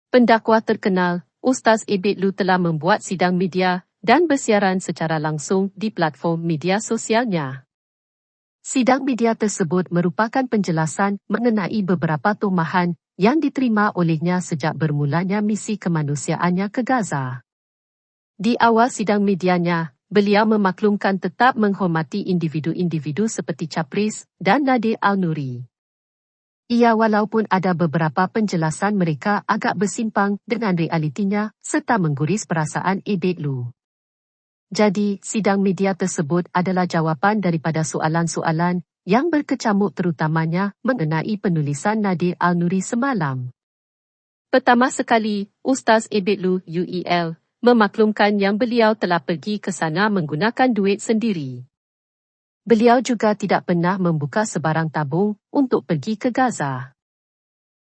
Pendakwa terkenal, Ustaz Abid Lu telah membuat sidang media dan bersiaran secara langsung di platform media sosialnya. Sidang media tersebut merupakan penjelasan mengenai beberapa tumahan yang diterima olehnya sejak bermulanya misi kemanusiaannya ke Gaza. Di awal sidang medianya, beliau memaklumkan tetap menghormati individu-individu seperti Capris dan Nadir Al-Nuri. Walaupun ada beberapa penjelasan mereka agak bersimpang dengan realitinya serta mengguris perasaan Abid Lu. Jadi, sidang media tersebut adalah jawapan daripada soalan-soalan yang berkecamuk terutamanya mengenai penulisan Nadir Al-Nuri semalam. Pertama sekali, Ustaz Abid Lu UEL memaklumkan yang beliau telah pergi ke sana menggunakan duit sendiri. Beliau juga tidak pernah membuka sebarang tabung untuk pergi ke Gaza.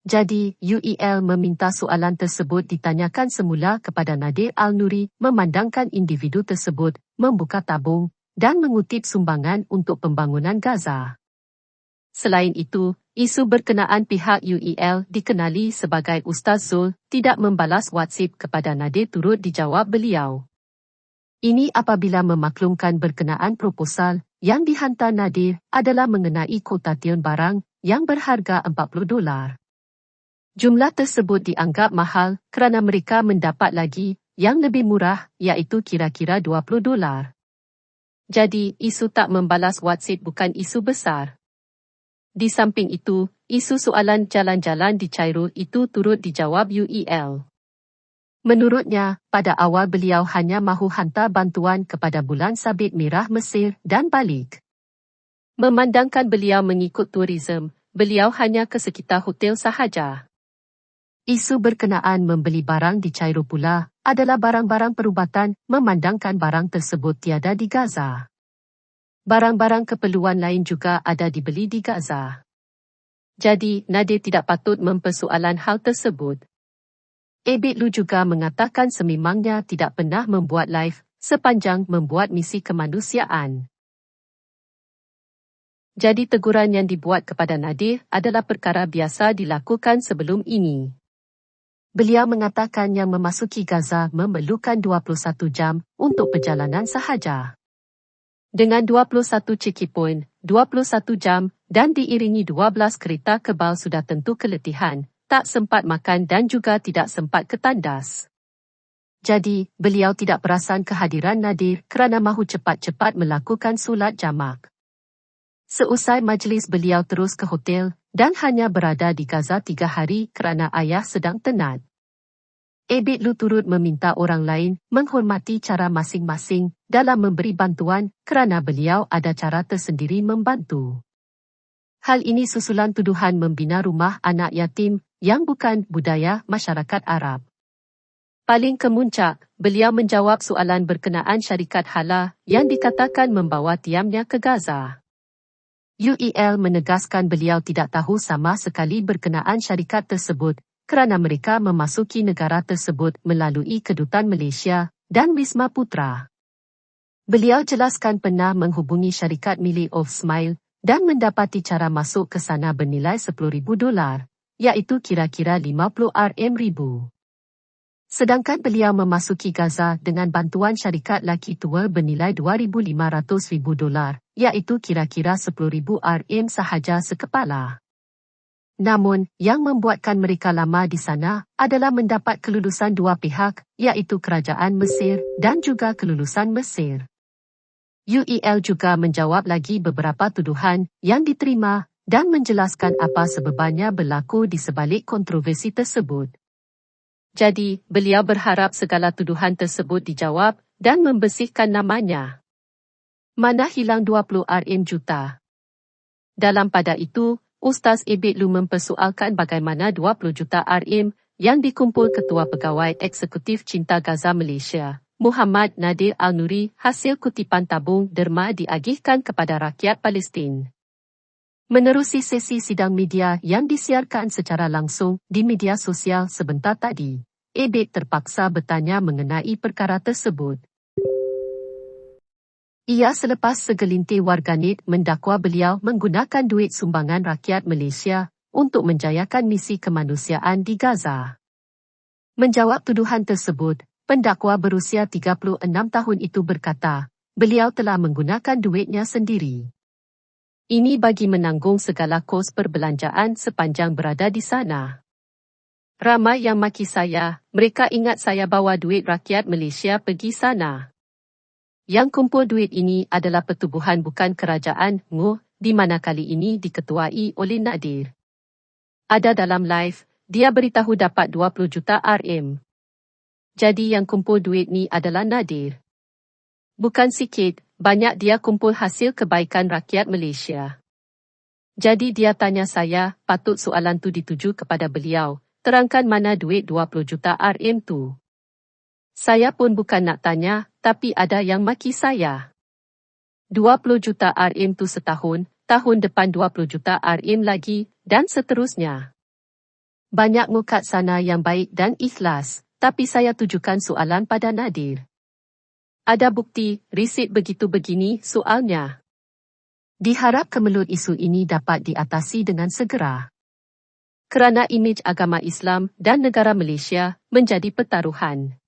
Jadi, UEL meminta soalan tersebut ditanyakan semula kepada Nadir Al-Nuri memandangkan individu tersebut membuka tabung dan mengutip sumbangan untuk pembangunan Gaza. Selain itu, isu berkenaan pihak UEL dikenali sebagai Ustaz Zul tidak membalas WhatsApp kepada Nadir turut dijawab beliau. Ini apabila memaklumkan berkenaan proposal yang dihantar Nadir adalah mengenai kotation barang yang berharga $40. Jumlah tersebut dianggap mahal kerana mereka mendapat lagi yang lebih murah iaitu kira-kira $20. Jadi, isu tak membalas WhatsApp bukan isu besar. Di samping itu, isu soalan jalan-jalan di Cairo itu turut dijawab UEL. Menurutnya, pada awal beliau hanya mahu hantar bantuan kepada Bulan Sabit Merah Mesir dan balik. Memandangkan beliau mengikut turisme, beliau hanya ke sekitar hotel sahaja. Isu berkenaan membeli barang di Cairo pula adalah barang-barang perubatan memandangkan barang tersebut tiada di Gaza. Barang-barang keperluan lain juga ada dibeli di Gaza. Jadi, Nadir tidak patut mempersoalan hal tersebut. Abid Lu juga mengatakan sememangnya tidak pernah membuat live sepanjang membuat misi kemanusiaan. Jadi teguran yang dibuat kepada Nadir adalah perkara biasa dilakukan sebelum ini. Beliau mengatakan yang memasuki Gaza memerlukan 21 jam untuk perjalanan sahaja. Dengan 21 checkpoint, 21 jam dan diiringi 12 kereta kebal sudah tentu keletihan, tak sempat makan dan juga tidak sempat ke tandas. Jadi, beliau tidak perasan kehadiran Nadir kerana mahu cepat-cepat melakukan solat jamak. Seusai majlis beliau terus ke hotel dan hanya berada di Gaza 3 hari kerana ayah sedang tenat. Abid Lu turut meminta orang lain menghormati cara masing-masing dalam memberi bantuan kerana beliau ada cara tersendiri membantu. Hal ini susulan tuduhan membina rumah anak yatim yang bukan budaya masyarakat Arab. Paling kemuncak, beliau menjawab soalan berkenaan syarikat Hala yang dikatakan membawa tiamnya ke Gaza. UEL menegaskan beliau tidak tahu sama sekali berkenaan syarikat tersebut kerana mereka memasuki negara tersebut melalui kedutaan Malaysia dan Wisma Putra. Beliau jelaskan pernah menghubungi syarikat milik Of Smile dan mendapati cara masuk ke sana bernilai $10,000, iaitu kira-kira 50 RM. Sedangkan beliau memasuki Gaza dengan bantuan syarikat laki tua bernilai $2,500,000, iaitu kira-kira 10,000 RM sahaja sekepala. Namun, yang membuatkan mereka lama di sana adalah mendapat kelulusan dua pihak, iaitu Kerajaan Mesir dan juga kelulusan Mesir. UEL juga menjawab lagi beberapa tuduhan yang diterima dan menjelaskan apa sebabnya berlaku di sebalik kontroversi tersebut. Jadi, beliau berharap segala tuduhan tersebut dijawab dan membersihkan namanya. Mana hilang 20 RM juta? Dalam pada itu, Ustaz Abid Lu mempersoalkan bagaimana 20 juta RM yang dikumpul Ketua Pegawai Eksekutif Cinta Gaza Malaysia, Muhammad Nadir Al-Nuri hasil kutipan tabung derma diagihkan kepada rakyat Palestin. Menerusi sesi sidang media yang disiarkan secara langsung di media sosial sebentar tadi, Abid terpaksa bertanya mengenai perkara tersebut. Ia selepas segelintir warganet mendakwa beliau menggunakan duit sumbangan rakyat Malaysia untuk menjayakan misi kemanusiaan di Gaza. Menjawab tuduhan tersebut, pendakwa berusia 36 tahun itu berkata, beliau telah menggunakan duitnya sendiri. Ini bagi menanggung segala kos perbelanjaan sepanjang berada di sana. Ramai yang maki saya, mereka ingat saya bawa duit rakyat Malaysia pergi sana. Yang kumpul duit ini adalah pertubuhan bukan kerajaan, di mana kali ini diketuai oleh Nadir. Ada dalam live, dia beritahu dapat 20 juta RM. Jadi yang kumpul duit ni adalah Nadir. Bukan sikit, banyak dia kumpul hasil kebaikan rakyat Malaysia. Jadi dia tanya saya, patut soalan tu dituju kepada beliau, terangkan mana duit 20 juta RM tu. Saya pun bukan nak tanya, tapi ada yang maki saya. 20 juta RM tu setahun, tahun depan 20 juta RM lagi, dan seterusnya. Banyak mukat sana yang baik dan ikhlas, tapi saya tujukan soalan pada Nadir. Ada bukti, risit begitu begini soalnya. Diharap kemelut isu ini dapat diatasi dengan segera. Kerana imej agama Islam dan negara Malaysia menjadi pertaruhan.